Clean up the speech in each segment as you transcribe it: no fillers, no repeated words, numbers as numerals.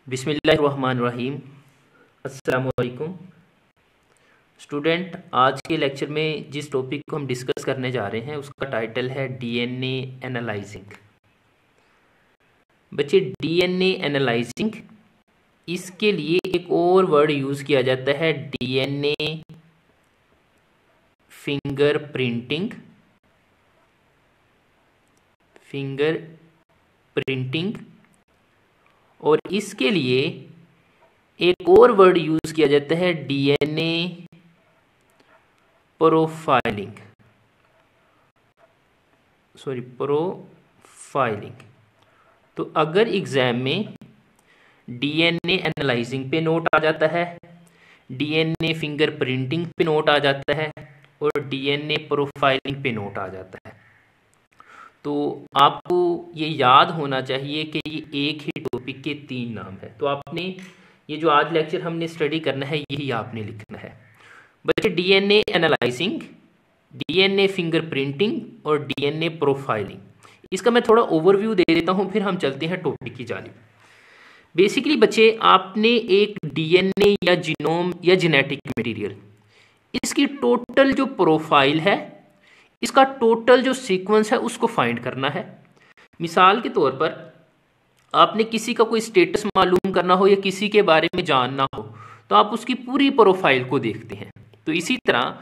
बिस्मिल्लाहिर्रहमानिर्रहीम। अस्सलामुअलैकुम स्टूडेंट। आज के लेक्चर में जिस टॉपिक को हम डिस्कस करने जा रहे हैं उसका टाइटल है डीएनए एनालाइजिंग। बच्चे, डीएनए एनालाइजिंग, इसके लिए एक और वर्ड यूज़ किया जाता है डीएनए फिंगरप्रिंटिंग। और इसके लिए एक और वर्ड यूज़ किया जाता है डीएनए प्रोफाइलिंग। तो अगर एग्ज़ाम में डीएनए एनालाइजिंग पे नोट आ जाता है, डीएनए फिंगरप्रिंटिंग पे नोट आ जाता है और डीएनए प्रोफाइलिंग पे नोट आ जाता है, तो आपको ये याद होना चाहिए कि ये एक ही टॉपिक के 3 नाम है। तो आपने ये जो आज लेक्चर हमने स्टडी करना है यही आपने लिखना है। बच्चे, डीएनए एनालाइजिंग, डीएनए फिंगरप्रिंटिंग और डीएनए प्रोफाइलिंग, इसका मैं थोड़ा ओवरव्यू दे देता हूँ, फिर हम चलते हैं टॉपिक की जानिब। बेसिकली बच्चे, आपने एक डीएनए या जीनोम या जेनेटिक मटेरियल, इसकी टोटल जो प्रोफाइल है, इसका टोटल जो सीक्वेंस है उसको फाइंड करना है। मिसाल के तौर पर आपने किसी का कोई स्टेटस मालूम करना हो या किसी के बारे में जानना हो तो आप उसकी पूरी प्रोफाइल को देखते हैं। तो इसी तरह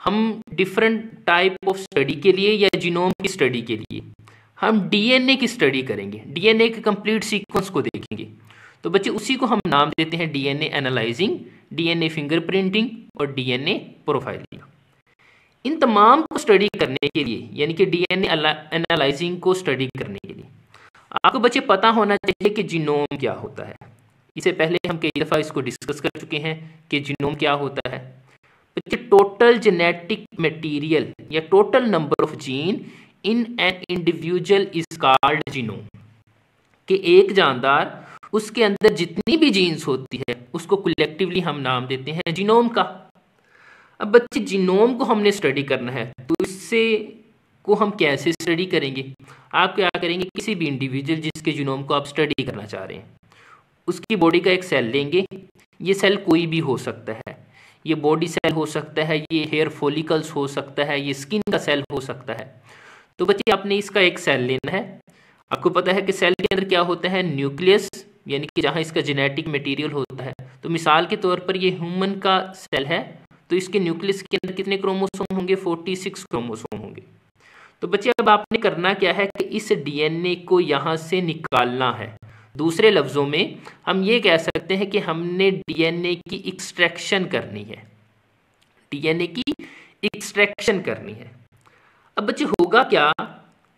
हम डिफरेंट टाइप ऑफ स्टडी के लिए या जीनोम की स्टडी के लिए हम डीएनए की स्टडी करेंगे, डीएनए के कंप्लीट सीक्वेंस को देखेंगे। तो बच्चे, उसी को हम नाम देते हैं डीएनए एनालाइजिंग, डीएनए फिंगरप्रिंटिंग और डीएनए प्रोफाइलिंग। इन तमाम को स्टडी करने के लिए, यानी कि डीएनए एनालाइजिंग को स्टडी करने के लिए आपको बच्चे पता होना चाहिए कि जीनोम क्या होता है। इससे पहले हम कई दफ़ा इसको डिस्कस कर चुके हैं कि जीनोम क्या होता है। बच्चे, टोटल जेनेटिक मटेरियल या total number of gene in an individual is called genome. कि एक जानदार, उसके अंदर जितनी भी जीन्स होती है उसको कलेक्टिवली हम नाम देते हैं जीनोम का। अब बच्चे, जीनोम को हमने स्टडी करना है तो इससे को हम कैसे स्टडी करेंगे? आप क्या करेंगे, किसी भी इंडिविजुअल जिसके जीनोम को आप स्टडी करना चाह रहे हैं उसकी बॉडी का एक सेल लेंगे। ये सेल कोई भी हो सकता है, ये बॉडी सेल हो सकता है, ये हेयर फॉलिकल्स हो सकता है, ये स्किन का सेल हो सकता है। तो बच्चे, आपने इसका एक सेल लेना है। आपको पता है कि सेल के अंदर क्या होता है, न्यूक्लियस, यानी कि जहाँ इसका जेनेटिक मटेरियल होता है। तो मिसाल के तौर पर ये ह्यूमन का सेल है तो इसके न्यूक्लियस के अंदर कितने क्रोमोसोम होंगे? 46 क्रोमोसोम होंगे। तो बच्चे, अब आपने करना क्या है कि इस डीएनए को यहाँ से निकालना है। दूसरे लफ्ज़ों में हम ये कह सकते हैं कि हमने डीएनए की एक्सट्रैक्शन करनी है, डीएनए की एक्सट्रैक्शन करनी है। अब बच्चे, होगा क्या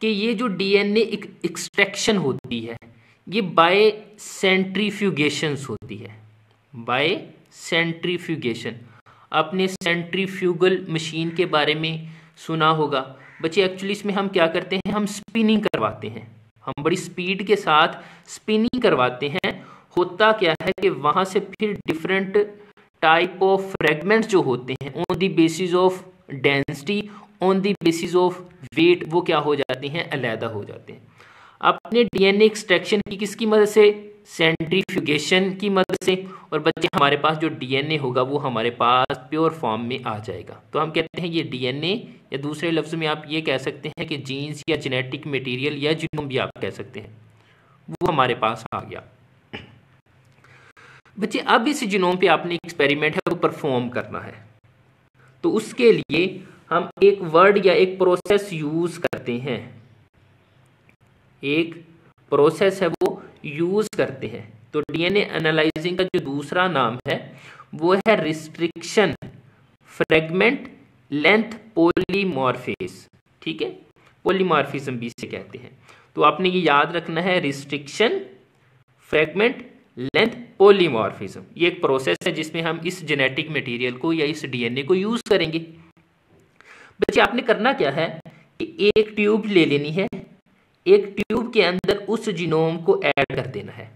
कि ये जो डीएनए एक्सट्रैक्शन होती है ये बाय सेंट्रीफ्यूगेशंस होती है। बाय सेंट्रीफ्यूगेशन, आपने सेंट्रीफ्यूगल मशीन के बारे में सुना होगा। बच्चे, एक्चुअली इसमें हम क्या करते हैं, हम स्पिनिंग करवाते हैं, हम बड़ी स्पीड के साथ स्पिनिंग करवाते हैं। होता क्या है कि वहाँ से फिर डिफरेंट टाइप ऑफ फ्रेगमेंट्स जो होते हैं on the basis of density, on the basis of weight, वो क्या हो जाते हैं, अलहदा हो जाते हैं। आपने डीएनए एक्सट्रैक्शन की किसकी मदद से? सेंट्रीफ्यूगेशन की मदद से। और बच्चे, हमारे पास जो डीएनए होगा वो हमारे पास प्योर फॉर्म में आ जाएगा। तो हम कहते हैं ये डीएनए, या दूसरे लफ्ज़ में आप ये कह सकते हैं कि जीन्स या जेनेटिक मटेरियल या जीनोम भी आप कह सकते हैं, वो हमारे पास आ गया। बच्चे, अब इस जीनोम पे आपने एक्सपेरिमेंट है वो परफॉर्म करना है। तो उसके लिए हम एक वर्ड या एक प्रोसेस यूज़ करते हैं, एक प्रोसेस है वो यूज़ करते हैं। तो डीएनए एनालाइजिंग का जो दूसरा नाम है वो है रिस्ट्रिक्शन फ्रेगमेंट लेंथ पॉलीमॉर्फिज्म। ठीक है, पॉलीमॉर्फिज्म भी इसे कहते हैं। तो आपने ये याद रखना है, रिस्ट्रिक्शन फ्रेगमेंट लेंथ पॉलीमॉर्फिज्म, ये एक प्रोसेस है जिसमें हम इस जेनेटिक मटेरियल को या इस डीएनए को यूज़ करेंगे। बच्चे, आपने करना क्या है कि एक ट्यूब ले लेनी है, एक ट्यूब के अंदर उस जीनोम को ऐड कर देना है।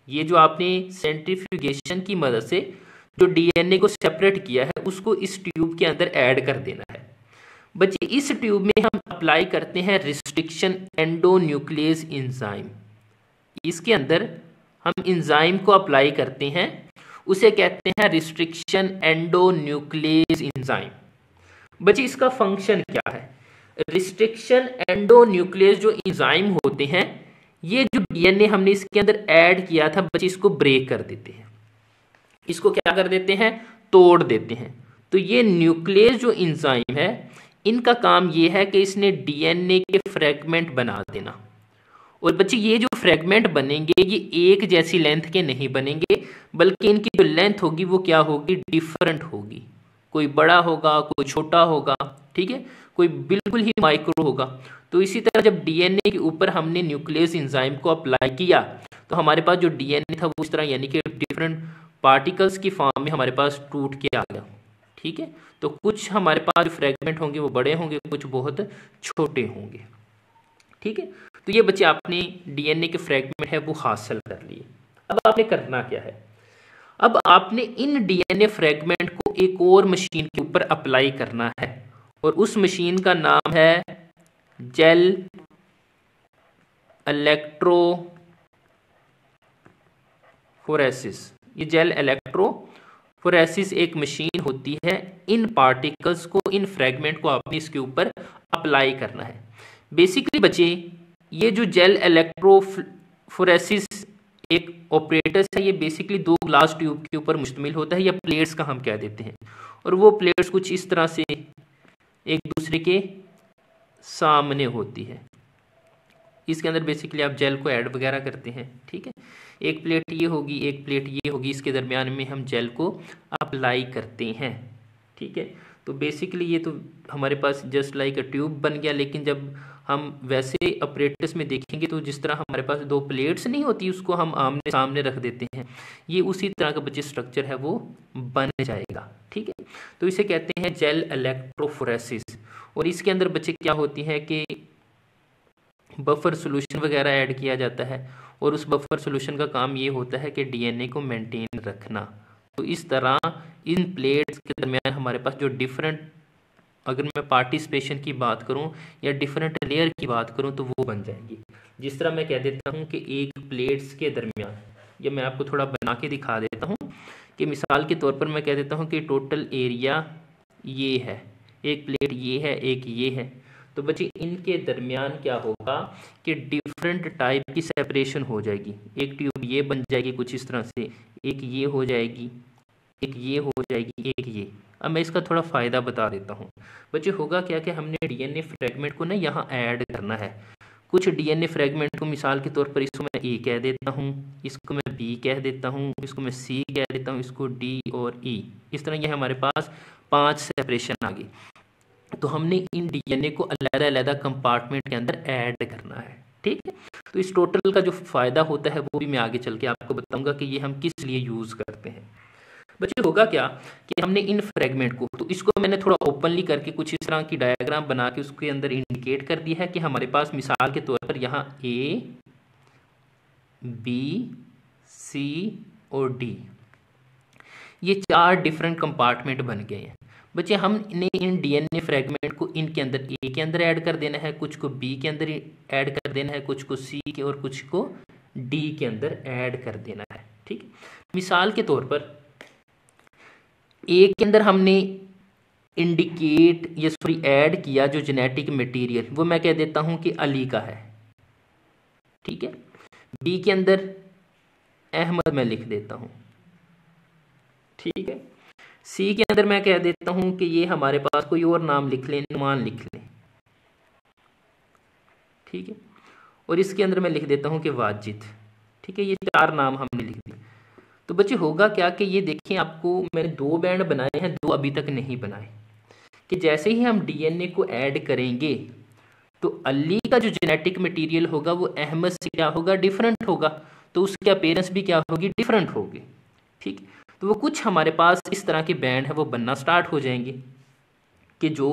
ये जो आपने सेंट्रीफ्यूगेशन की मदद से जो डीएनए को सेपरेट किया है उसको इस ट्यूब के अंदर ऐड कर देना है। बच्चे, इस ट्यूब में हम अप्लाई करते हैं रिस्ट्रिक्शन एंडोन्यूक्लियस एंजाइम। इसके अंदर हम इंजाइम को अप्लाई करते हैं उसे कहते हैं रिस्ट्रिक्शन एंडोन्यूक्लियस इंजाइम। बच्चे इसका फंक्शन क्या है? रिस्ट्रिक्शन एंडोन्यूक्लियस जो इंजाइम होते हैं, ये जो डीएनए हमने इसके अंदर ऐड किया था बच्चे, इसको ब्रेक कर देते हैं। इसको क्या कर देते हैं? तोड़ देते हैं। तो ये न्यूक्लियस जो इंजाइम है, इनका काम ये है कि इसने डीएनए के फ्रेगमेंट बना देना। और बच्चे ये जो फ्रेगमेंट बनेंगे ये एक जैसी लेंथ के नहीं बनेंगे, बल्कि इनकी जो लेंथ होगी वो क्या होगी? डिफरेंट होगी। कोई बड़ा होगा, कोई छोटा होगा, ठीक है, कोई बिल्कुल ही माइक्रो होगा। तो इसी तरह जब डीएनए के ऊपर हमने न्यूक्लियस एंजाइम को अप्लाई किया तो हमारे पास जो डीएनए था वो इस तरह यानी कि डिफरेंट पार्टिकल्स की फॉर्म में हमारे पास टूट के आ गया, ठीक है। तो कुछ हमारे पास फ्रेगमेंट होंगे वो बड़े होंगे, कुछ बहुत छोटे होंगे, ठीक है। तो ये बच्चे आपने डीएनए के फ्रेगमेंट है वो हासिल कर लिए। अब आपने करना क्या है? अब आपने इन डीएनए फ्रेगमेंट को एक और मशीन के ऊपर अप्लाई करना है, और उस मशीन का नाम है जेल इलेक्ट्रोफोरेसिस। ये जेल इलेक्ट्रोफोरेसिस एक मशीन होती है। इन पार्टिकल्स को, इन फ्रेगमेंट को आपने इसके ऊपर अप्लाई करना है। बेसिकली बच्चे ये जो जेल इलेक्ट्रोफोरेसिस एक ऑपरेटर्स है, ये बेसिकली दो ग्लास ट्यूब के ऊपर मुश्तमिल होता है, या प्लेट्स का हम कह देते हैं। और वो प्लेट्स कुछ इस तरह से एक दूसरे के सामने होती है। इसके अंदर बेसिकली आप जेल को ऐड वगैरह करते हैं, ठीक है। एक प्लेट ये होगी, एक प्लेट ये होगी, इसके दरमियान में हम जेल को अप्लाई करते हैं, ठीक है। तो बेसिकली ये तो हमारे पास जस्ट लाइक अ ट्यूब बन गया। लेकिन जब हम वैसे ऑपरेटर्स में देखेंगे तो जिस तरह हमारे पास दो प्लेट्स नहीं होती, उसको हम आमने सामने रख देते हैं, ये उसी तरह का बच्चे स्ट्रक्चर है वो बन जाएगा, ठीक है। तो इसे कहते हैं जेल इलेक्ट्रोफोरेसिस। और इसके अंदर बच्चे क्या होती है कि बफर सोल्यूशन वगैरह ऐड किया जाता है, और उस बफर सोल्यूशन का काम ये होता है कि डीएनए को मेंटेन रखना। तो इस तरह इन प्लेट्स के दरमियान हमारे पास जो डिफरेंट, अगर मैं पार्टिसिपेशन की बात करूं या डिफरेंट लेयर की बात करूं तो वो बन जाएंगी। जिस तरह मैं कह देता हूं कि एक प्लेट्स के दरमियान, या मैं आपको थोड़ा बना के दिखा देता हूं कि मिसाल के तौर पर मैं कह देता हूं कि टोटल एरिया ये है, एक प्लेट ये है, एक ये है। तो बच्चे इनके दरमियान क्या होगा कि डिफरेंट टाइप की सेपरेशन हो जाएगी। एक ट्यूब ये बन जाएगी कुछ इस तरह से, एक ये हो जाएगी, एक ये हो जाएगी, एक ये। अब मैं इसका थोड़ा फ़ायदा बता देता हूँ। बच्चे होगा क्या कि हमने डीएनए फ्रेगमेंट को ना यहाँ ऐड करना है। कुछ डीएनए फ्रेगमेंट को मिसाल के तौर पर इसको मैं ए कह देता हूँ, इसको मैं बी कह देता हूँ, इसको मैं सी कह देता हूँ, इसको डी और ई। इस तरह ये हमारे पास 5 सेपरेशन आ गई। तो हमने इन डीएनए को अलग-अलग कंपार्टमेंट के अंदर ऐड करना है, ठीक है। तो इस टोटल का जो फ़ायदा होता है वो भी मैं आगे चल के आपको बताऊंगा कि ये हम किस लिए यूज़ करते हैं। बच्चे होगा क्या कि हमने इन फ्रेगमेंट को, तो इसको मैंने थोड़ा ओपनली करके कुछ इस तरह की डायग्राम बना के उसके अंदर इंडिकेट कर दिया है कि हमारे पास मिसाल के तौर पर यहाँ ए, बी, सी और डी, ये 4 डिफरेंट कंपार्टमेंट बन गए हैं। बच्चे हमने इन डीएनए फ्रेगमेंट को इनके अंदर ए के अंदर ऐड कर देना है, कुछ को बी के अंदर ऐड कर देना है, कुछ को सी के और कुछ को डी के अंदर ऐड कर देना है, ठीक। मिसाल के तौर पर ए के अंदर हमने इंडिकेट या सॉरी ऐड किया जो जेनेटिक मटेरियल, वो मैं कह देता हूं कि अली का है, ठीक है। बी के अंदर अहमद मैं लिख देता हूं, ठीक है। सी के अंदर मैं कह देता हूं कि ये हमारे पास कोई और नाम लिख लें, नुमान लिख लें, ठीक है। और इसके अंदर मैं लिख देता हूं कि वाजिद, ठीक है। ये 4 नाम हमने लिख दिए। तो बच्चे होगा क्या कि ये देखिए, आपको मैंने 2 बैंड बनाए हैं, 2 अभी तक नहीं बनाए। कि जैसे ही हम डीएनए को ऐड करेंगे तो अली का जो जेनेटिक मटेरियल होगा वो अहमद से क्या होगा? डिफरेंट होगा। तो उसकी अपीयरेंस भी क्या होगी? डिफरेंट होगी, ठीक। तो वो कुछ हमारे पास इस तरह के बैंड है वो बनना स्टार्ट हो जाएंगे कि जो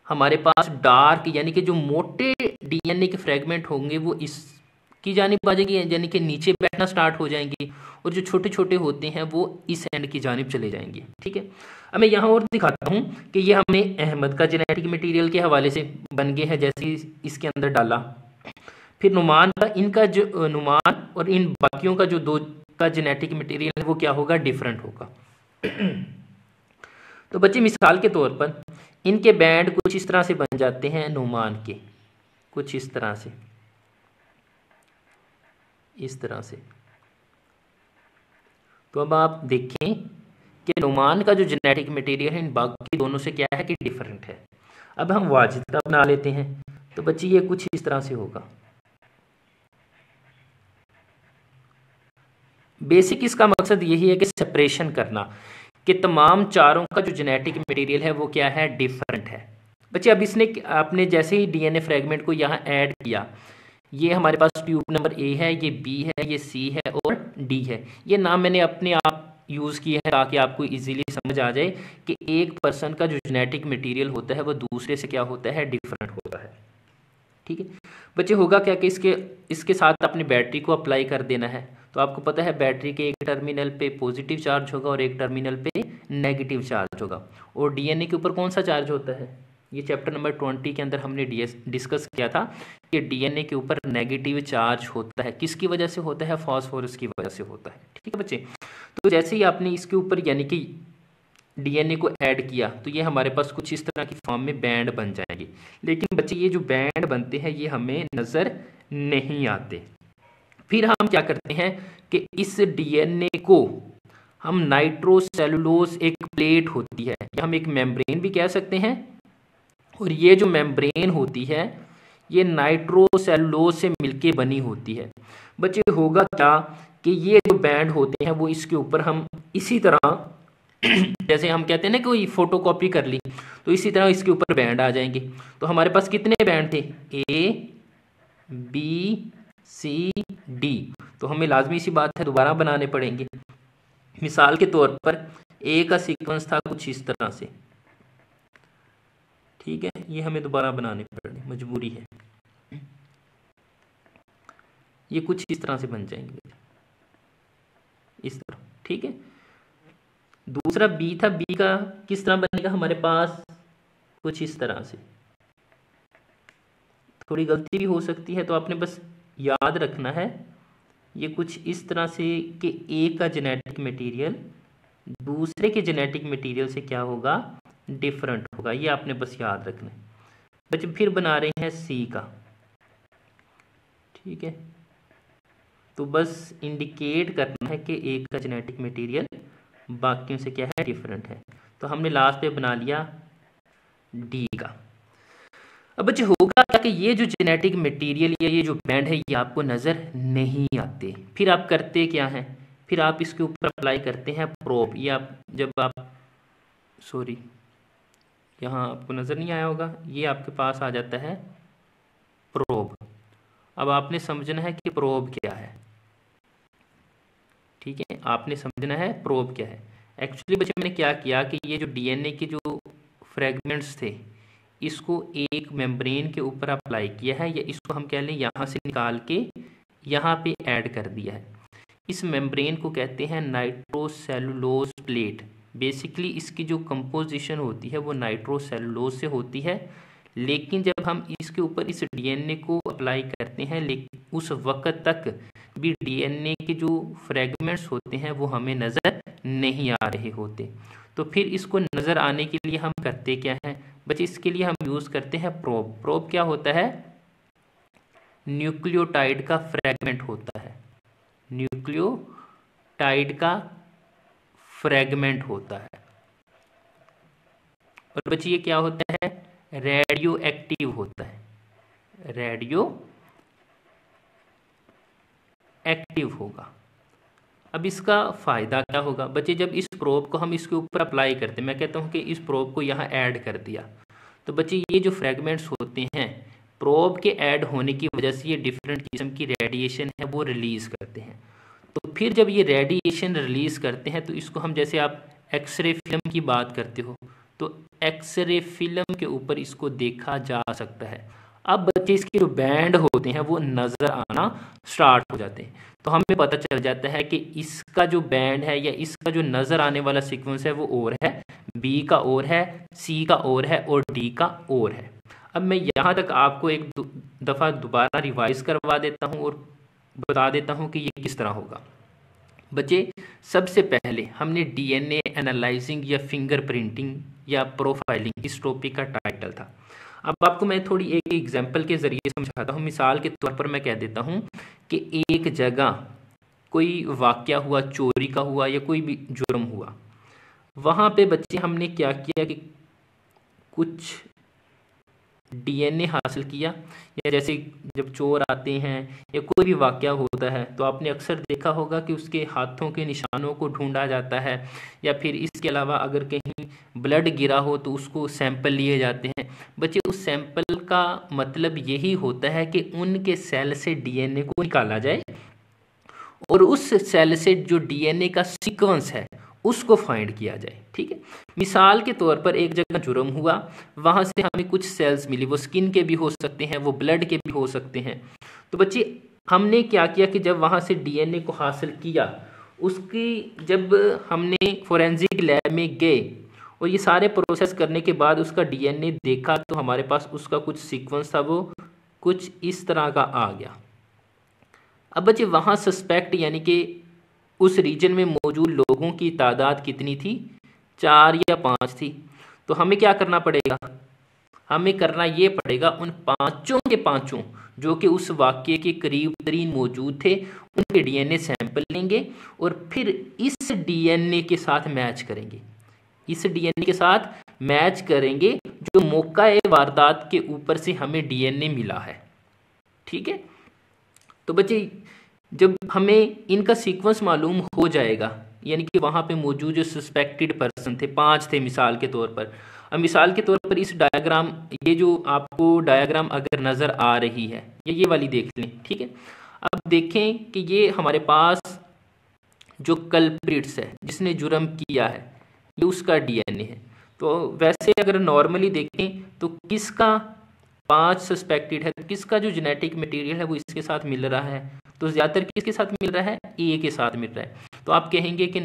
हमारे पास डार्क यानी कि जो मोटे डीएनए के फ्रेगमेंट होंगे वो इसकी जानिब आ जाएंगे, यानी कि नीचे बैठना स्टार्ट हो जाएंगे, और जो छोटे छोटे होते हैं वो इस एंड की जानिब चले जाएंगे, ठीक है। अब मैं यहाँ और दिखाता हूँ कि ये हमने अहमद का जेनेटिक मटेरियल के हवाले से बन गए हैं, जैसे इसके अंदर डाला। फिर नुमान का, इनका जो नुमान और इन बाकियों का जो दो का जेनेटिक मटेरियल है वो क्या होगा, डिफरेंट होगा। तो बच्चे मिसाल के तौर पर इनके बैंड कुछ इस तरह से बन जाते हैं, नुमान के कुछ इस तरह से, इस तरह से। तो अब आप देखें कि नुमान का जो जेनेटिक मटेरियल है इन बाकी दोनों से क्या है कि डिफरेंट है। अब हम वाजिद का बना लेते हैं। तो बच्चे ये कुछ इस तरह से होगा। बेसिक इसका मकसद यही है कि सेपरेशन करना, कि तमाम चारों का जो जेनेटिक मटेरियल है वो क्या है, डिफरेंट है। बच्चे अब इसने, आपने जैसे ही डीएनए फ्रेगमेंट को यहाँ ऐड किया, ये हमारे पास ट्यूब नंबर ए है, ये बी है, ये सी है और डी है। ये नाम मैंने अपने आप यूज़ किए हैं ताकि आपको इजीली समझ आ जाए कि एक पर्सन का जो जेनेटिक मटेरियल होता है वो दूसरे से क्या होता है, डिफरेंट होता है। ठीक है बच्चे, होगा क्या कि इसके साथ अपनी बैटरी को अप्लाई कर देना है। तो आपको पता है बैटरी के एक टर्मिनल पे पॉजिटिव चार्ज होगा और एक टर्मिनल पे नेगेटिव चार्ज होगा। और डीएनए के ऊपर कौन सा चार्ज होता है, ये चैप्टर नंबर 20 के अंदर हमने डिस्कस किया था कि डीएनए के ऊपर नेगेटिव चार्ज होता है। किसकी वजह से होता है, फास्फोरस की वजह से होता है। ठीक है बच्चे, तो जैसे ही आपने इसके ऊपर यानी कि डीएनए को ऐड किया तो ये हमारे पास कुछ इस तरह की फॉर्म में बैंड बन जाएंगे। लेकिन बच्चे ये जो बैंड बनते हैं ये हमें नज़र नहीं आते। फिर हम क्या करते हैं कि इस डीएनए को हम नाइट्रोसेलुलोज, एक प्लेट होती है या हम एक मेम्ब्रेन भी कह सकते हैं, और ये जो मेम्ब्रेन होती है ये नाइट्रोसेलुलोज से मिलके बनी होती है। बच्चे होगा क्या कि ये जो बैंड होते हैं वो इसके ऊपर हम इसी तरह जैसे हम कहते हैं ना कोई फोटोकॉपी कर ली, तो इसी तरह इसके ऊपर बैंड आ जाएंगे। तो हमारे पास कितने बैंड थे, ए बी सी डी, तो हमें लाजमी सी बात है दोबारा बनाने पड़ेंगे। मिसाल के तौर पर ए का सीक्वेंस था कुछ इस तरह से, ठीक है, ये हमें दोबारा बनाने पड़े, मजबूरी है। ये कुछ इस तरह से बन जाएंगे, इस तरह, ठीक है। दूसरा बी था, बी का किस तरह बनेगा हमारे पास, कुछ इस तरह से। थोड़ी गलती भी हो सकती है तो आपने बस याद रखना है ये कुछ इस तरह से कि ए का जेनेटिक मटेरियल दूसरे के जेनेटिक मटेरियल से क्या होगा, डिफरेंट होगा। ये आपने बस याद रखना है। बच्चे फिर बना रहे हैं सी का, ठीक है, तो बस इंडिकेट करना है कि ए का जेनेटिक मटेरियल बाकियों से क्या है, डिफरेंट है। तो हमने लास्ट पे बना लिया डी का। अब बच्चे होगा क्या कि ये जो जेनेटिक मटेरियल या ये जो बैंड है ये आपको नज़र नहीं आते। फिर आप करते क्या हैं, फिर आप इसके ऊपर अप्लाई करते हैं प्रोब। ये आप जब आप सॉरी यहाँ आपको नज़र नहीं आया होगा, ये आपके पास आ जाता है प्रोब। अब आपने समझना है कि प्रोब क्या है, ठीक है, आपने समझना है प्रोब क्या है। एक्चुअली बच्चे मैंने क्या किया कि ये जो डीएनए के जो फ्रेगमेंट्स थे इसको एक मेम्ब्रेन के ऊपर अप्लाई किया है, या इसको हम कह लें यहाँ से निकाल के यहाँ पे ऐड कर दिया है। इस मेम्ब्रेन को कहते हैं नाइट्रोसेलुलोज प्लेट। बेसिकली इसकी जो कंपोजिशन होती है वो नाइट्रोसेलुलोज से होती है, लेकिन जब हम इसके ऊपर इस डीएनए को अप्लाई करते हैं लेकिन उस वक्त तक भी डीएनए के जो फ्रेगमेंट्स होते हैं वो हमें नज़र नहीं आ रहे होते। तो फिर इसको नज़र आने के लिए हम करते क्या हैं बच्चे, इसके लिए हम यूज़ करते हैं प्रोब। प्रोब क्या होता है, न्यूक्लियोटाइड का फ्रेगमेंट होता है, न्यूक्लियोटाइड का फ्रेगमेंट होता है। और बच्चे ये क्या होता है, रेडियो एक्टिव होता है, रेडियो एक्टिव होगा। अब इसका फ़ायदा क्या होगा बच्चे, जब इस प्रोब को हम इसके ऊपर अप्लाई करते हैं, मैं कहता हूँ कि इस प्रोब को यहाँ ऐड कर दिया, तो बच्चे ये जो फ्रेगमेंट्स होते हैं प्रोब के ऐड होने की वजह से ये डिफरेंट किस्म की रेडिएशन है वो रिलीज़ करते हैं। तो फिर जब ये रेडिएशन रिलीज़ करते हैं तो इसको हम, जैसे आप एक्सरे फिल्म की बात करते हो, तो एक्सरे फिल्म के ऊपर इसको देखा जा सकता है। अब बच्चे इसके जो बैंड होते हैं वो नज़र आना स्टार्ट हो जाते हैं। तो हमें पता चल जाता है कि इसका जो बैंड है या इसका जो नज़र आने वाला सीक्वेंस है वो और है, बी का और है, सी का और है और डी का और है। अब मैं यहाँ तक आपको एक दफ़ा दोबारा रिवाइज करवा देता हूँ और बता देता हूँ कि ये किस तरह होगा। बच्चे, सबसे पहले हमने डीएनए एनालाइजिंग या फिंगर प्रिंटिंग या प्रोफाइलिंग इस टॉपिक का टाइटल था। अब आपको मैं थोड़ी एक एग्जांपल के ज़रिए समझाता हूँ। मिसाल के तौर पर मैं कह देता हूँ कि एक जगह कोई वाक़या हुआ, चोरी का हुआ या कोई भी जुर्म हुआ, वहाँ पे बच्चे हमने क्या किया कि कुछ डीएनए हासिल किया, या जैसे जब चोर आते हैं या कोई भी वाक़या होता है तो आपने अक्सर देखा होगा कि उसके हाथों के निशानों को ढूंढा जाता है, या फिर इसके अलावा अगर कहीं ब्लड गिरा हो तो उसको सैंपल लिए जाते हैं। बच्चे, उस सैंपल का मतलब यही होता है कि उनके सेल से डीएनए को निकाला जाए और उस सेल से जो डीएनए का सीक्वेंस है उसको फाइंड किया जाए। ठीक है, मिसाल के तौर पर एक जगह जुर्म हुआ, वहां से हमें कुछ सेल्स मिली, वो स्किन के भी हो सकते हैं, वो ब्लड के भी हो सकते हैं। तो बच्चे, हमने क्या किया कि जब वहां से डीएनए को हासिल किया, उसकी जब हमने फोरेंसिक लैब में गए और ये सारे प्रोसेस करने के बाद उसका डीएनए देखा तो हमारे पास उसका कुछ सीक्वेंस था, वो कुछ इस तरह का आ गया। अब बच्चे, वहाँ सस्पेक्ट यानी कि उस रीजन में मौजूद लोगों की तादाद कितनी थी? 4 या 5 थी। तो हमें क्या करना पड़ेगा? हमें करना ये पड़ेगा उन पाँचों के पाँचों जो कि उस वाक्य के करीब तरीन मौजूद थे, उनके डीएनए सैंपल लेंगे और फिर इस डीएनए के साथ मैच करेंगे, इस डीएनए के साथ मैच करेंगे जो मौका वारदात के ऊपर से हमें डीएनए मिला है। ठीक है, तो बच्चे, जब हमें इनका सीक्वेंस मालूम हो जाएगा, यानी कि वहाँ पे मौजूद जो सस्पेक्टेड पर्सन थे 5 थे मिसाल के तौर पर। अब मिसाल के तौर पर इस डायग्राम, ये जो आपको डायग्राम अगर नज़र आ रही है, ये वाली देख लें। ठीक है, अब देखें कि ये हमारे पास जो कल्प्रिट्स है, जिसने जुर्म किया है, ये उसका डीएनए है। तो वैसे अगर नॉर्मली देखें तो किसका 5 सस्पेक्टेड है, किसका जो जेनेटिक मटेरियल है वो इसके साथ मिल रहा है, तो ज़्यादातर किसके साथ मिल रहा है? ए के साथ मिल रहा है। तो आप कहेंगे कि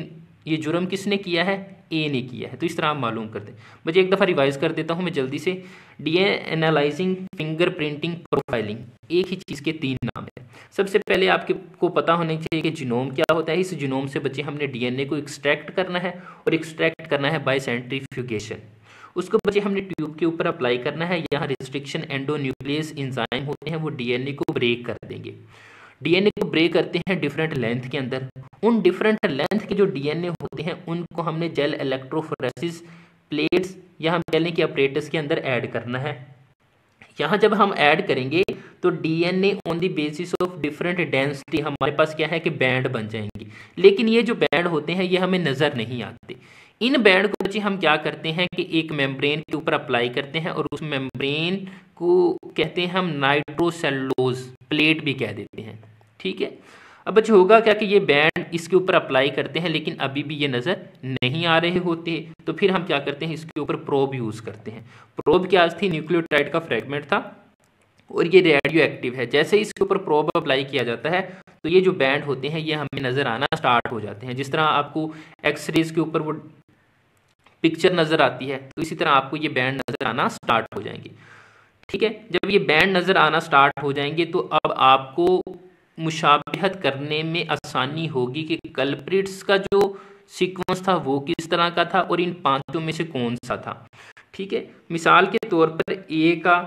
ये जुर्म किसने किया है? ए ने किया है। तो इस तरह आप मालूम करते हैं। मुझे एक दफ़ा रिवाइज कर देता हूँ मैं जल्दी से। DNA analysing, finger printing, profiling, एक ही चीज़ के 3 नाम है। सबसे पहले आपको पता होना चाहिए कि जीनोम क्या होता है। इस जीनोम से बच्चे हमने डीएनए को एक्सट्रैक्ट करना है, और एक्सट्रैक्ट करना है बाय सेंट्रीफ्यूगेशन। उसको बच्चे हमने ट्यूब के ऊपर अप्लाई करना है। यहाँ रिस्ट्रिक्शन एंडोन्यूक्लियस एंजाइम होते हैं, वो डीएनए को ब्रेक कर देंगे। डीएनए को ब्रेक करते हैं डिफरेंट लेंथ के अंदर। उन डिफरेंट लेंथ के जो डीएनए होते हैं उनको हमने जेल इलेक्ट्रोफोरेसिस प्लेट्स या हम कह लें कि अपरेटस के अंदर ऐड करना है। यहाँ जब हम ऐड करेंगे तो DNA on the basis of different density हमारे पास क्या है कि बैंड बन जाएंगे। लेकिन ये जो बैंड होते हैं ये हमें नज़र नहीं आते। इन बैंड को बच्चे हम क्या करते हैं कि एक मेम्ब्रेन के ऊपर अप्लाई करते हैं, और उस मेम्ब्रेन को कहते हैं हम नाइट्रोसेलुलोज प्लेट भी कह देते हैं। ठीक है, अब बच्चे होगा क्या कि ये बैंड इसके ऊपर अप्लाई करते हैं लेकिन अभी भी ये नज़र नहीं आ रहे होते। तो फिर हम क्या करते हैं, इसके ऊपर प्रोब यूज़ करते हैं। प्रोब क्या थी? न्यूक्लियोटाइड का फ्रेगमेंट था और ये रेडियो एक्टिव है। जैसे इसके ऊपर प्रोब अप्लाई किया जाता है तो ये जो बैंड होते हैं ये हमें नज़र आना स्टार्ट हो जाते हैं। जिस तरह आपको एक्सरेज के ऊपर वो पिक्चर नज़र आती है, तो इसी तरह आपको ये बैंड नज़र आना स्टार्ट हो जाएंगे। ठीक है, जब ये बैंड नज़र आना स्टार्ट हो जाएंगे तो अब आपको मुशाबहत करने में आसानी होगी कि कल्प्रिट्स का जो सीक्वेंस था वो किस तरह का था और इन 5 में से कौन सा था। ठीक है, मिसाल के तौर पर ए का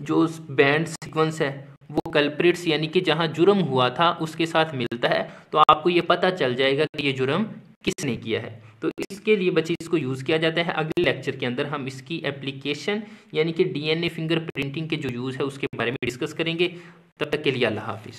जो बैंड सीक्वेंस है वो कल्प्रिट्स यानी कि जहां जुर्म हुआ था उसके साथ मिलता है, तो आपको ये पता चल जाएगा कि ये जुर्म किसने किया है। तो इसके लिए बच्चे इसको यूज़ किया जाता है। अगले लेक्चर के अंदर हम इसकी एप्लीकेशन यानी कि डीएनए फिंगर प्रिंटिंग के जो यूज़ है उसके बारे में डिस्कस करेंगे। तब तक के लिए अल्लाह हाफिज़।